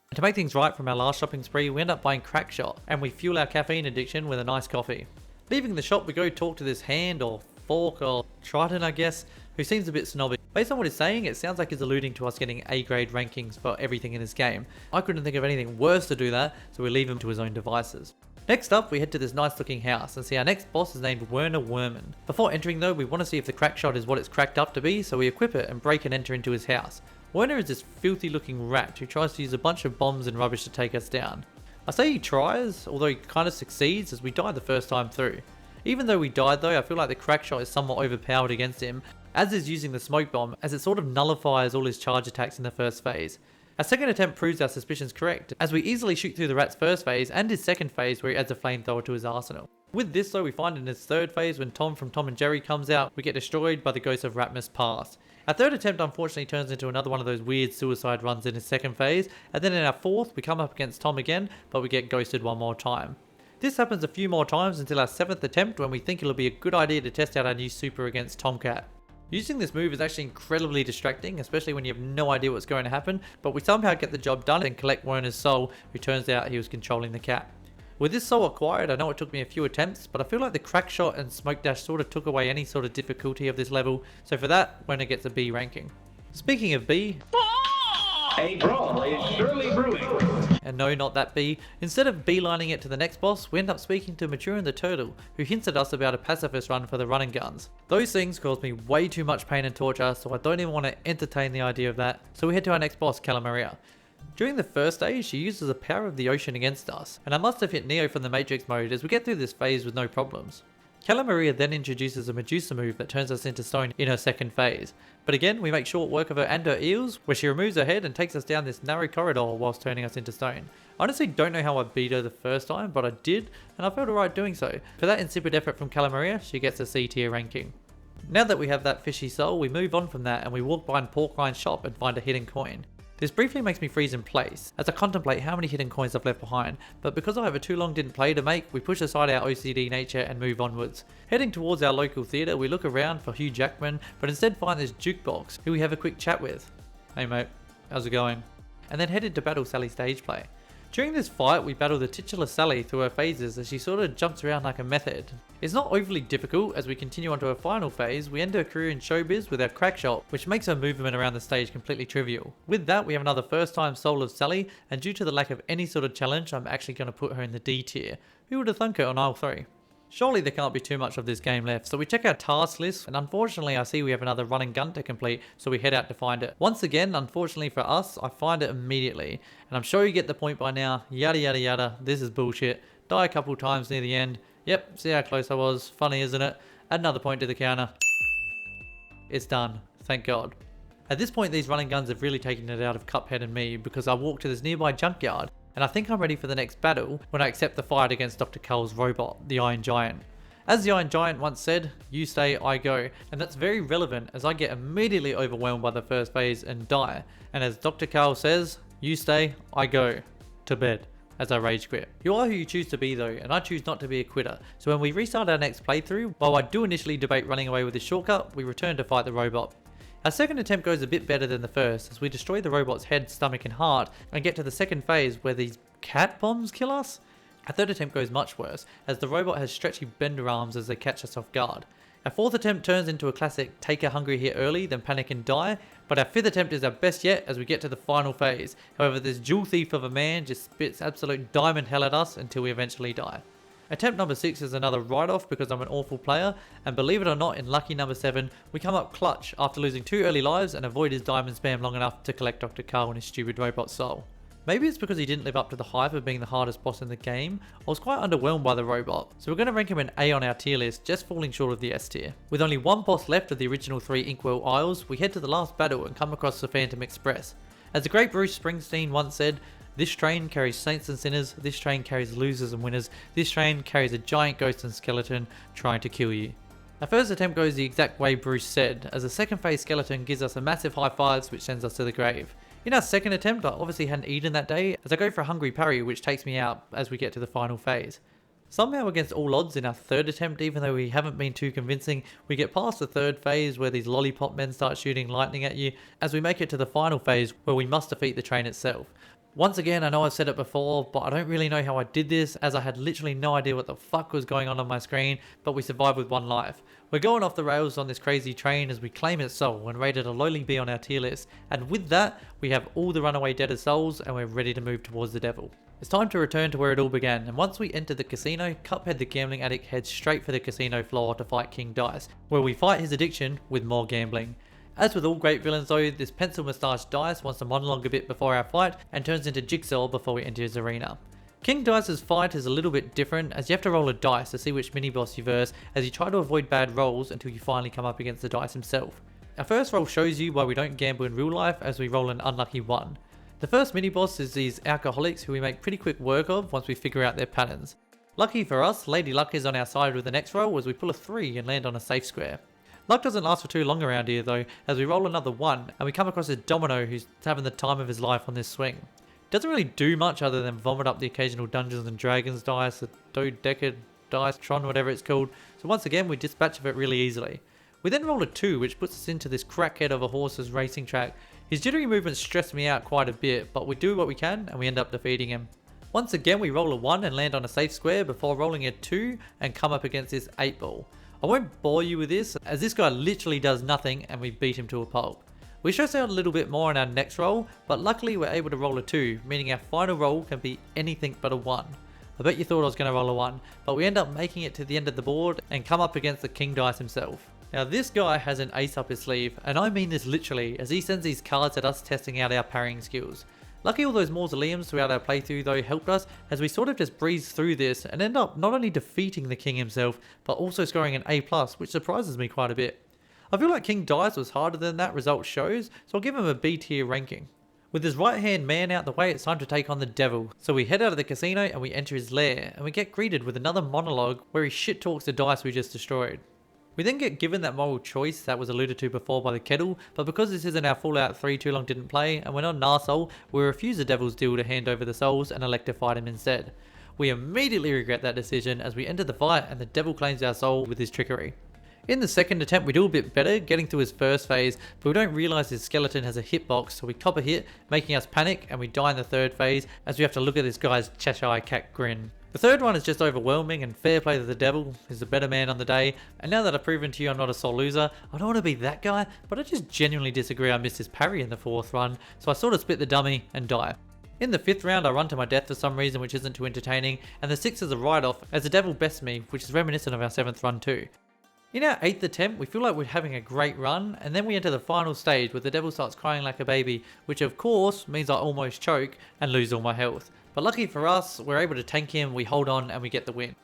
And to make things right from our last shopping spree, we end up buying Crack Shot, and we fuel our caffeine addiction with a nice coffee. Leaving the shop, we go talk to this hand or fork or trident, I guess, who seems a bit snobby. Based on what he's saying, it sounds like he's alluding to us getting A-grade rankings for everything in this game. I couldn't think of anything worse to do that, so we leave him to his own devices. Next up, we head to this nice looking house and see our next boss is named Werner Werman. Before entering though, we want to see if the crack shot is what it's cracked up to be, so we equip it and break and enter into his house. Werner is this filthy looking rat who tries to use a bunch of bombs and rubbish to take us down. I say he tries, although he kind of succeeds as we die the first time through. Even though we died though, I feel like the crack shot is somewhat overpowered against him, as is using the smoke bomb, as it sort of nullifies all his charge attacks in the first phase. Our second attempt proves our suspicions correct, as we easily shoot through the rat's first phase and his second phase where he adds a flamethrower to his arsenal. With this though, we find in his third phase when Tom from Tom and Jerry comes out, we get destroyed by the ghost of Ratmas Past. Our third attempt unfortunately turns into another one of those weird suicide runs in his second phase, and then in our fourth we come up against Tom again, but we get ghosted one more time. This happens a few more times until our seventh attempt when we think it'll be a good idea to test out our new super against Tomcat. Using this move is actually incredibly distracting, especially when you have no idea what's going to happen, but we somehow get the job done and collect Werner's soul, who turns out he was controlling the cat. With this soul acquired, I know it took me a few attempts, but I feel like the crack shot and smoke dash sort of took away any sort of difficulty of this level, so for that, Werner gets a B ranking. Speaking of B, A brawl is surely brewing. and no, not that B. Instead of beelining it to the next boss, we end up speaking to Maturin the Turtle, who hints at us about a pacifist run for the running guns. Those things cause me way too much pain and torture, so I don't even want to entertain the idea of that, so we head to our next boss, Calamaria. During the first stage, she uses the power of the ocean against us, and I must have hit Neo from the Matrix mode as we get through this phase with no problems. Calamaria then introduces a Medusa move that turns us into stone in her second phase. But again, we make short work of her and her eels, where she removes her head and takes us down this narrow corridor whilst turning us into stone. I honestly don't know how I beat her the first time, but I did, and I felt alright doing so. For that insipid effort from Calamaria, she gets a C tier ranking. Now that we have that fishy soul, we move on from that and we walk by Porkrine's shop and find a hidden coin. This briefly makes me freeze in place, as I contemplate how many hidden coins I've left behind, but because I have a too long didn't play to make, we push aside our OCD nature and move onwards. Heading towards our local theatre, we look around for Hugh Jackman, but instead find this jukebox, who we have a quick chat with. Hey mate, how's it going? And then headed to battle Sally Stageplay. During this fight, we battle the titular Sally through her phases as she sort of jumps around like a method. It's not overly difficult. As we continue on to her final phase, we end her career in showbiz with our crack shot, which makes her movement around the stage completely trivial. With that, we have another first time soul of Sally, and due to the lack of any sort of challenge, I'm actually going to put her in the D tier. Who would have thunk it on aisle 3? Surely there can't be too much of this game left, so we check our task list, and unfortunately I see we have another running gun to complete, so we head out to find it. Once again, unfortunately for us, I find it immediately, and I'm sure you get the point by now, yada yada yada, this is bullshit. Die a couple times near the end. Yep, see how close I was, funny isn't it? Add another point to the counter. It's done, thank God. At this point these running guns have really taken it out of Cuphead and me, because I walk to this nearby junkyard, and I think I'm ready for the next battle when I accept the fight against Dr. Cull's robot, the Iron Giant. As the Iron Giant once said, you stay, I go, and that's very relevant as I get immediately overwhelmed by the first phase and die, and as Dr. Cull says, you stay, I go, to bed, as I rage quit. You are who you choose to be though, and I choose not to be a quitter, so when we restart our next playthrough, while I do initially debate running away with this shortcut, we return to fight the robot. Our second attempt goes a bit better than the first, as we destroy the robot's head, stomach and heart, and get to the second phase where these cat bombs kill us. Our third attempt goes much worse, as the robot has stretchy bender arms as they catch us off guard. Our fourth attempt turns into a classic take a hungry hit early, then panic and die, but our fifth attempt is our best yet as we get to the final phase. However, this jewel thief of a man just spits absolute diamond hell at us until we eventually die. Attempt number 6 is another write-off because I'm an awful player, and believe it or not, in lucky number 7, we come up clutch after losing 2 early lives and avoid his diamond spam long enough to collect Dr. Carl and his stupid robot soul. Maybe it's because he didn't live up to the hype of being the hardest boss in the game. I was quite underwhelmed by the robot, so we're going to rank him an A on our tier list, just falling short of the S tier. With only one boss left of the original 3 Inkwell Isles, we head to the last battle and come across the Phantom Express. As the great Bruce Springsteen once said, "This train carries saints and sinners, this train carries losers and winners, this train carries a giant ghost and skeleton trying to kill you." Our first attempt goes the exact way Bruce said, as the second phase skeleton gives us a massive high fives which sends us to the grave. In our second attempt, I obviously hadn't eaten that day, as I go for a hungry parry which takes me out as we get to the final phase. Somehow against all odds in our third attempt, even though we haven't been too convincing, we get past the third phase where these lollipop men start shooting lightning at you, as we make it to the final phase where we must defeat the train itself. Once again, I know I've said it before, but I don't really know how I did this, as I had literally no idea what the fuck was going on my screen, but we survived with 1 life. We're going off the rails on this crazy train as we claim its soul and rated a lowly B on our tier list, and with that, we have all the runaway dead as souls and we're ready to move towards the devil. It's time to return to where it all began, and once we enter the casino, Cuphead the gambling addict heads straight for the casino floor to fight King Dice, where we fight his addiction with more gambling. As with all great villains though, this pencil moustache Dice wants to monologue a bit before our fight and turns into Jigsaw before we enter his arena. King Dice's fight is a little bit different, as you have to roll a dice to see which mini boss you verse, as you try to avoid bad rolls until you finally come up against the dice himself. Our first roll shows you why we don't gamble in real life, as we roll an unlucky 1. The first mini boss is these alcoholics who we make pretty quick work of once we figure out their patterns. Lucky for us, Lady Luck is on our side with the next roll as we pull a 3 and land on a safe square. Luck doesn't last for too long around here though, as we roll another 1 and we come across a Domino who's having the time of his life on this swing. Doesn't really do much other than vomit up the occasional Dungeons and Dragons dice, the Dodeca dice, Tron, whatever it's called, so once again we dispatch of it really easily. We then roll a 2 which puts us into this crackhead of a horse's racing track. His jittery movements stress me out quite a bit, but we do what we can and we end up defeating him. Once again we roll a 1 and land on a safe square before rolling a 2 and come up against this 8 ball. I won't bore you with this, as this guy literally does nothing and we beat him to a pulp. We stress out a little bit more in our next roll, but luckily we're able to roll a 2, meaning our final roll can be anything but a 1. I bet you thought I was going to roll a 1, but we end up making it to the end of the board and come up against the King Dice himself. Now this guy has an ace up his sleeve, and I mean this literally, as he sends these cards at us testing out our parrying skills. Lucky all those mausoleums throughout our playthrough though helped us, as we sort of just breezed through this and end up not only defeating the king himself, but also scoring an A+, which surprises me quite a bit. I feel like King Dice was harder than that result shows, so I'll give him a B tier ranking. With his right hand man out the way, it's time to take on the devil. So we head out of the casino and we enter his lair, and we get greeted with another monologue where he shit talks the dice we just destroyed. We then get given that moral choice that was alluded to before by the kettle, but because this isn't our Fallout 3 Too Long Didn't Play and we're not an arsehole, we refuse the devil's deal to hand over the souls and elect to fight him instead. We immediately regret that decision as we enter the fight and the devil claims our soul with his trickery. In the second attempt we do a bit better, getting through his first phase, but we don't realise his skeleton has a hitbox, so we cop a hit, making us panic, and we die in the third phase as we have to look at this guy's Cheshire Cat grin. The third one is just overwhelming, and fair play to the devil, he's the better man on the day, and now that I've proven to you I'm not a sole loser, I don't want to be that guy, but I just genuinely disagree I missed his parry in the fourth run, so I sort of split the dummy and die. In the fifth round I run to my death for some reason which isn't too entertaining, and the sixth is a write-off as the devil bests me, which is reminiscent of our seventh run too. In our 8th attempt, we feel like we're having a great run, and then we enter the final stage where the devil starts crying like a baby, which of course means I almost choke and lose all my health. But lucky for us, we're able to tank him, we hold on and we get the win.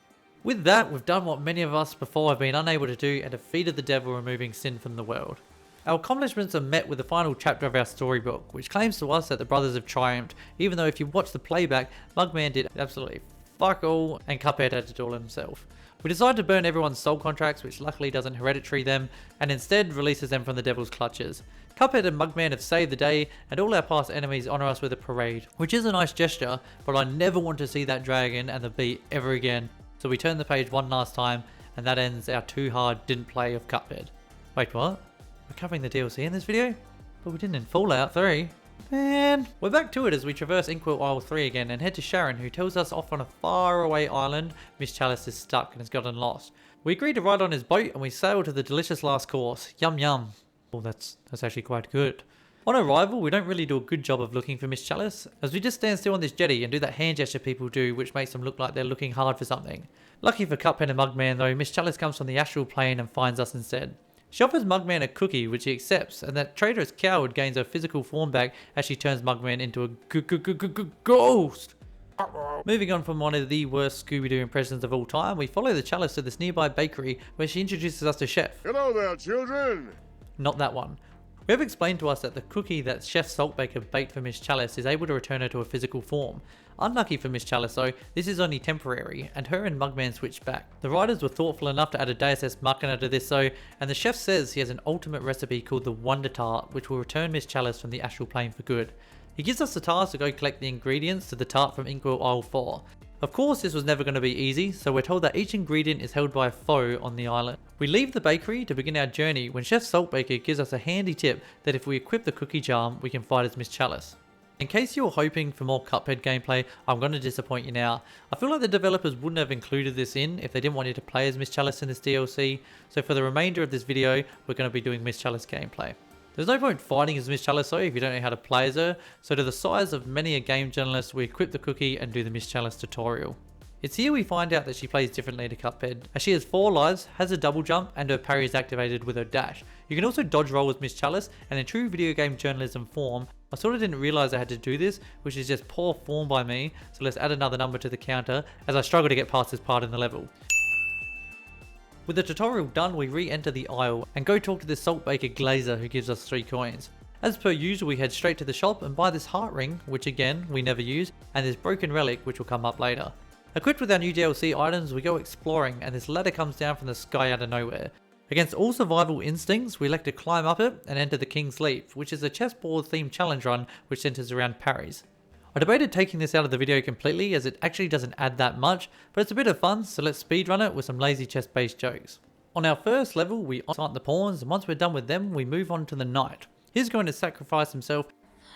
With that, we've done what many of us before have been unable to do and defeated the devil, removing sin from the world. Our accomplishments are met with the final chapter of our storybook, which claims to us that the brothers have triumphed, even though if you watch the playback, Mugman did absolutely fuck all and Cuphead had to do it himself. We decide to burn everyone's soul contracts, which luckily doesn't hereditary them, and instead releases them from the devil's clutches. Cuphead and Mugman have saved the day, and all our past enemies honour us with a parade, which is a nice gesture, but I never want to see that dragon and the beat ever again. So we turn the page one last time, and that ends our too hard didn't play of Cuphead. Wait, what? We're covering the DLC in this video, but we didn't in Fallout 3. Man, we're back to it as we traverse Inkwell Isle 3 again and head to Sharon, who tells us off on a faraway island Miss Chalice is stuck and has gotten lost. We agree to ride on his boat and we sail to the delicious last course. Yum yum. Oh, that's actually quite good. On arrival, we don't really do a good job of looking for Miss Chalice, as we just stand still on this jetty and do that hand gesture people do which makes them look like they're looking hard for something. Lucky for Cuphead and Mugman though, Miss Chalice comes from the astral plane and finds us instead. She offers Mugman a cookie, which he accepts, and that traitorous coward gains her physical form back as she turns Mugman into a ghost. Moving on from one of the worst Scooby-Doo impressions of all time, we follow the Chalice to this nearby bakery where she introduces us to Chef. Hello there, children. Not that one. We have explained to us that the cookie that Chef Saltbaker baked for Miss Chalice is able to return her to a physical form. Unlucky for Miss Chalice though, this is only temporary, and her and Mugman switched back. The writers were thoughtful enough to add a Deus Ex Machina to this though, and the chef says he has an ultimate recipe called the Wonder Tart, which will return Miss Chalice from the astral plane for good. He gives us the task to go collect the ingredients to the tart from Inkwell Isle 4. Of course this was never going to be easy, so we're told that each ingredient is held by a foe on the island. We leave the bakery to begin our journey when Chef Saltbaker gives us a handy tip that if we equip the cookie charm, we can fight as Miss Chalice. In case you're hoping for more Cuphead gameplay, I'm going to disappoint you now. I feel like the developers wouldn't have included this in if they didn't want you to play as Miss Chalice in this DLC, so for the remainder of this video, we're going to be doing Miss Chalice gameplay. There's no point fighting as Miss Chalice though if you don't know how to play as her, so to the size of many a game journalist, we equip the cookie and do the Miss Chalice tutorial. It's here we find out that she plays differently to Cuphead, as she has 4 lives, has a double jump, and her parry is activated with her dash. You can also dodge roll with Miss Chalice, and in true video game journalism form, I sort of didn't realise I had to do this, which is just poor form by me, so let's add another number to the counter, as I struggle to get past this part in the level. With the tutorial done, we re-enter the aisle, and go talk to this Saltbaker Glazer who gives us 3 coins. As per usual, we head straight to the shop and buy this heart ring, which again, we never use, and this broken relic, which will come up later. Equipped with our new DLC items, we go exploring, and this ladder comes down from the sky out of nowhere. Against all survival instincts, we elect to climb up it and enter the King's Leap, which is a chessboard themed challenge run which centers around parries. I debated taking this out of the video completely as it actually doesn't add that much, but it's a bit of fun, so let's speedrun it with some lazy chess based jokes. On our first level, we plant the pawns, and once we're done with them, we move on to the knight. He's going to sacrifice himself.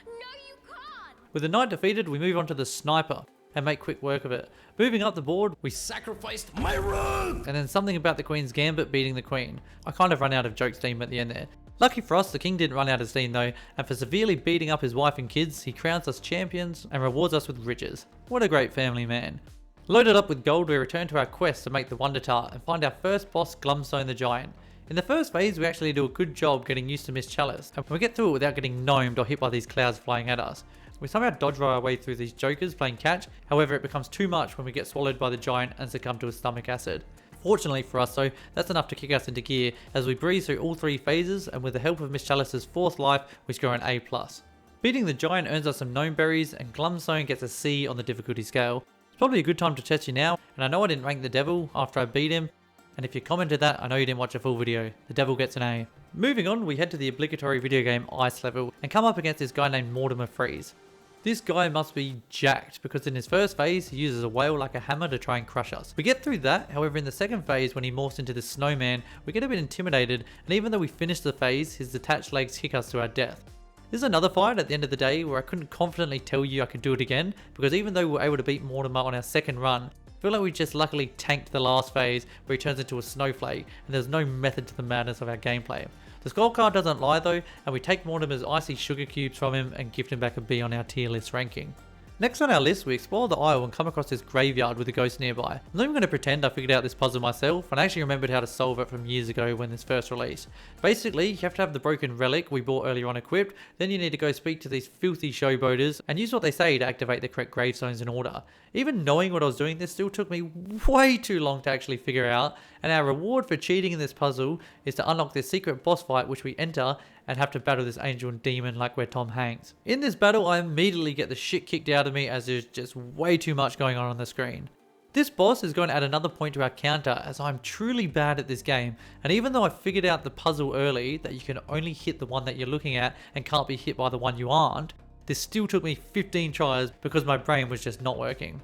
No, you can't! With the knight defeated, we move on to the sniper and make quick work of it. Moving up the board, we sacrificed my rook! And then something about the Queen's Gambit beating the Queen. I kind of run out of joke steam at the end there. Lucky for us, the King didn't run out of steam though, and for severely beating up his wife and kids, he crowns us champions and rewards us with riches. What a great family man. Loaded up with gold, we return to our quest to make the Wonder Tart and find our first boss, Glumstone the Giant. In the first phase, we actually do a good job getting used to Miss Chalice, and we get through it without getting gnomed or hit by these clouds flying at us. We somehow dodge our way through these jokers playing catch, however it becomes too much when we get swallowed by the giant and succumb to his stomach acid. Fortunately for us though, that's enough to kick us into gear as we breeze through all 3 phases, and with the help of Miss Chalice's 4th life, we score an A+. Beating the giant earns us some gnome berries, and Glumstone gets a C on the difficulty scale. It's probably a good time to test you now, and I know I didn't rank the devil after I beat him, and if you commented that, I know you didn't watch a full video. The devil gets an A. Moving on, we head to the obligatory video game ice level, and come up against this guy named Mortimer Freeze. This guy must be jacked, because in his first phase, he uses a whale like a hammer to try and crush us. We get through that, however in the second phase when he morphs into this snowman, we get a bit intimidated, and even though we finish the phase, his detached legs kick us to our death. This is another fight at the end of the day where I couldn't confidently tell you I could do it again, because even though we were able to beat Mortimer on our second run, I feel like we just luckily tanked the last phase where he turns into a snowflake, and there's no method to the madness of our gameplay. The scorecard doesn't lie though, and we take Mortimer's icy sugar cubes from him and gift him back a B on our tier list ranking. Next on our list, we explore the Isle and come across this graveyard with a ghost nearby. I'm not even going to pretend I figured out this puzzle myself, and I actually remembered how to solve it from years ago when this first released. Basically, you have to have the broken relic we bought earlier on equipped, then you need to go speak to these filthy showboaters and use what they say to activate the correct gravestones in order. Even knowing what I was doing, this still took me way too long to actually figure out, and our reward for cheating in this puzzle is to unlock this secret boss fight which we enter and have to battle this angel and demon like we're Tom Hanks. In this battle, I immediately get the shit kicked out of me as there's just way too much going on the screen. This boss is going to add another point to our counter as I'm truly bad at this game, and even though I figured out the puzzle early that you can only hit the one that you're looking at and can't be hit by the one you aren't, this still took me 15 tries because my brain was just not working.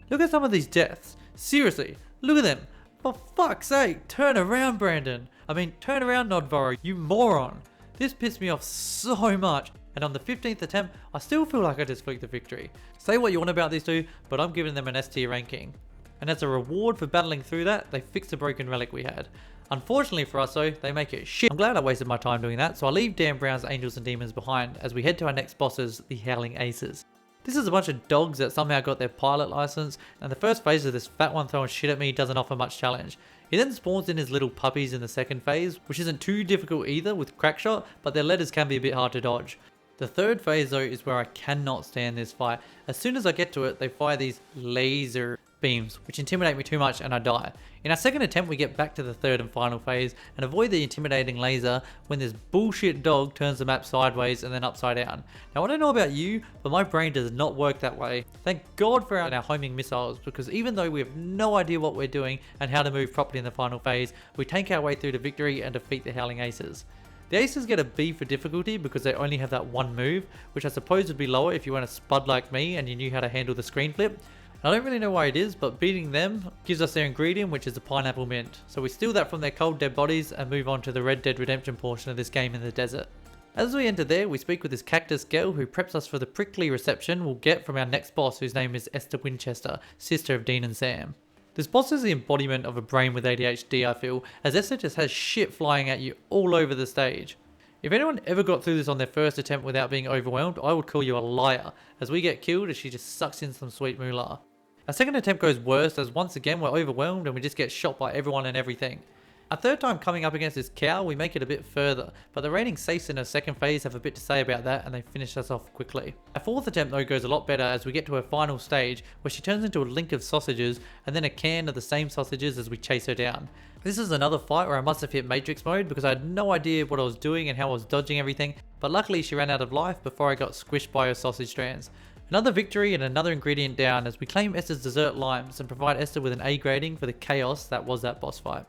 Look at some of these deaths. Seriously, look at them. For fuck's sake, turn around, Brandon. I mean, turn around Nodvaro, you moron. This pissed me off so much, and on the 15th attempt, I still feel like I just fluked the victory. Say what you want about these two, but I'm giving them an S tier ranking. And as a reward for battling through that, they fixed the broken relic we had. Unfortunately for us though, they make it shit. I'm glad I wasted my time doing that, so I'll leave Dan Brown's Angels and Demons behind as we head to our next bosses, the Howling Aces. This is a bunch of dogs that somehow got their pilot license, and the first phase of this fat one throwing shit at me doesn't offer much challenge. He then spawns in his little puppies in the second phase, which isn't too difficult either with Crackshot, but their letters can be a bit hard to dodge. The third phase though is where I cannot stand this fight. As soon as I get to it, they fire these laser beams, which intimidate me too much and I die. In our second attempt, we get back to the third and final phase and avoid the intimidating laser when this bullshit dog turns the map sideways and then upside down. Now I don't know about you, but my brain does not work that way. Thank God for our homing missiles, because even though we have no idea what we're doing and how to move properly in the final phase, we tank our way through to victory and defeat the Howling Aces. The Aces get a B for difficulty because they only have that one move, which I suppose would be lower if you weren't a spud like me and you knew how to handle the screen flip. I don't really know why it is, but beating them gives us their ingredient, which is a pineapple mint. So we steal that from their cold dead bodies and move on to the Red Dead Redemption portion of this game in the desert. As we enter there, we speak with this cactus girl who preps us for the prickly reception we'll get from our next boss, whose name is Esther Winchester, sister of Dean and Sam. This boss is the embodiment of a brain with ADHD, I feel, as Esther just has shit flying at you all over the stage. If anyone ever got through this on their first attempt without being overwhelmed, I would call you a liar, as we get killed as she just sucks in some sweet moolah. Our second attempt goes worse, as once again we're overwhelmed and we just get shot by everyone and everything. Our third time coming up against this cow, we make it a bit further, but the reigning safes in her second phase have a bit to say about that and they finish us off quickly. Our fourth attempt though goes a lot better as we get to her final stage, where she turns into a link of sausages and then a can of the same sausages as we chase her down. This is another fight where I must have hit Matrix mode because I had no idea what I was doing and how I was dodging everything, but luckily she ran out of life before I got squished by her sausage strands. Another victory and another ingredient down as we claim Esther's dessert limes and provide Esther with an A grading for the chaos that was that boss fight.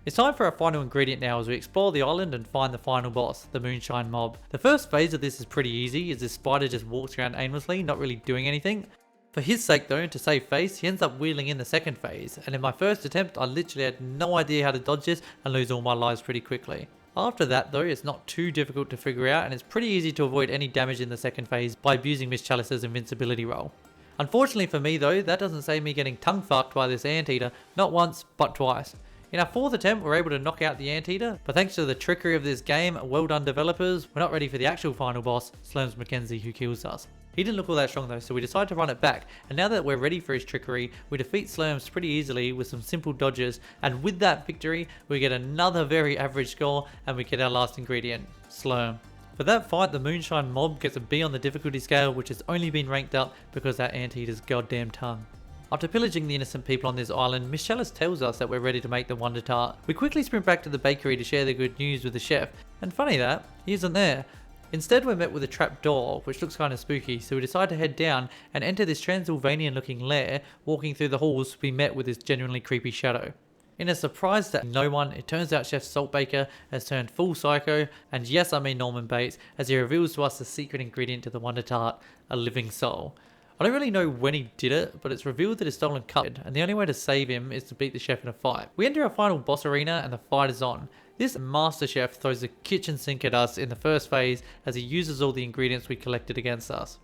It's time for our final ingredient now as we explore the island and find the final boss, the Moonshine Mob. The first phase of this is pretty easy as this spider just walks around aimlessly, not really doing anything. For his sake though, to save face, he ends up wheeling in the second phase, and in my first attempt I literally had no idea how to dodge this and lose all my lives pretty quickly. After that though, it's not too difficult to figure out and it's pretty easy to avoid any damage in the second phase by abusing Miss Chalice's invincibility roll. Unfortunately for me though, that doesn't save me getting tongue fucked by this anteater, not once, but twice. In our fourth attempt, we're able to knock out the anteater, but thanks to the trickery of this game, well done developers, we're not ready for the actual final boss, Slurms Mackenzie, who kills us. He didn't look all that strong though, so we decided to run it back, and now that we're ready for his trickery, we defeat Slurms pretty easily with some simple dodges, and with that victory, we get another very average score, and we get our last ingredient, Slurm. For that fight, the Moonshine Mob gets a B on the difficulty scale, which has only been ranked up because that anteater's goddamn tongue. After pillaging the innocent people on this island, Miss Chalice tells us that we're ready to make the Wonder Tart. We quickly sprint back to the bakery to share the good news with the chef, and funny that, he isn't there. Instead we're met with a trap door, which looks kind of spooky, so we decide to head down and enter this Transylvanian looking lair, walking through the halls to be met with this genuinely creepy shadow. In a surprise to no one, it turns out Chef Saltbaker has turned full psycho, and yes I mean Norman Bates, as he reveals to us the secret ingredient to the Wonder Tart, a living soul. I don't really know when he did it, but it's revealed that he's stolen Cuphead, and the only way to save him is to beat the chef in a fight. We enter our final boss arena and the fight is on. This master chef throws the kitchen sink at us in the first phase as he uses all the ingredients we collected against us.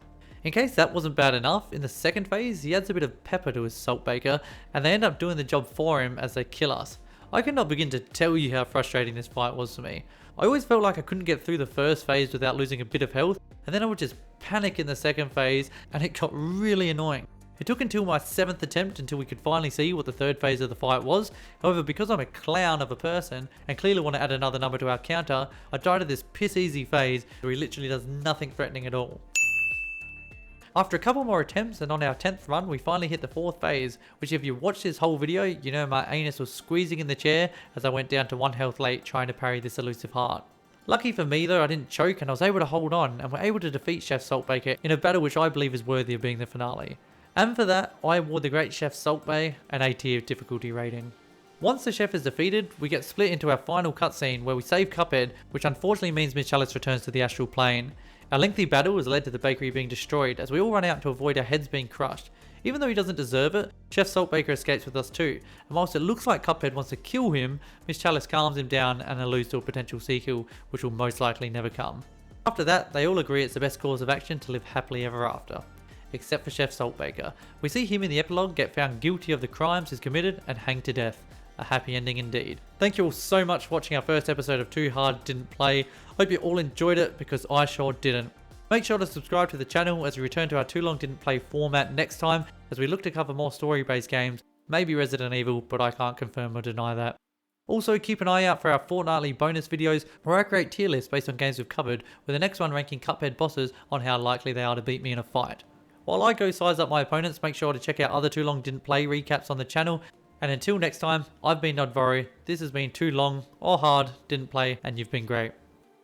In case that wasn't bad enough, in the second phase he adds a bit of pepper to his Saltbaker and they end up doing the job for him as they kill us. I cannot begin to tell you how frustrating this fight was for me. I always felt like I couldn't get through the first phase without losing a bit of health, and then I would just panic in the second phase and it got really annoying. It took until my 7th attempt until we could finally see what the third phase of the fight was. However, because I'm a clown of a person and clearly want to add another number to our counter, I died at this piss easy phase where he literally does nothing threatening at all. After a couple more attempts and on our 10th run, we finally hit the 4th phase, which if you watched this whole video, you know my anus was squeezing in the chair as I went down to 1 health late trying to parry this elusive heart. Lucky for me though, I didn't choke and I was able to hold on and were able to defeat Chef Saltbaker in a battle which I believe is worthy of being the finale. And for that, I award the great Chef Saltbaker an A tier difficulty rating. Once the chef is defeated, we get split into our final cutscene where we save Cuphead, which unfortunately means Miss Chalice returns to the astral plane. Our lengthy battle has led to the bakery being destroyed as we all run out to avoid our heads being crushed. Even though he doesn't deserve it, Chef Saltbaker escapes with us too, and whilst it looks like Cuphead wants to kill him, Miss Chalice calms him down and alludes to a potential sequel, which will most likely never come. After that, they all agree it's the best course of action to live happily ever after. Except for Chef Saltbaker. We see him in the epilogue get found guilty of the crimes he's committed and hanged to death. A happy ending indeed. Thank you all so much for watching our first episode of Too Hard Didn't Play. Hope you all enjoyed it because I sure didn't. Make sure to subscribe to the channel as we return to our Too Long Didn't Play format next time as we look to cover more story-based games, maybe Resident Evil, but I can't confirm or deny that. Also, keep an eye out for our fortnightly bonus videos where I create tier lists based on games we've covered, with the next one ranking Cuphead bosses on how likely they are to beat me in a fight. While I go size up my opponents, make sure to check out other Too Long Didn't Play recaps on the channel. And until next time, I've been Nodvori, this has been Too Long or Hard Didn't Play, and you've been great.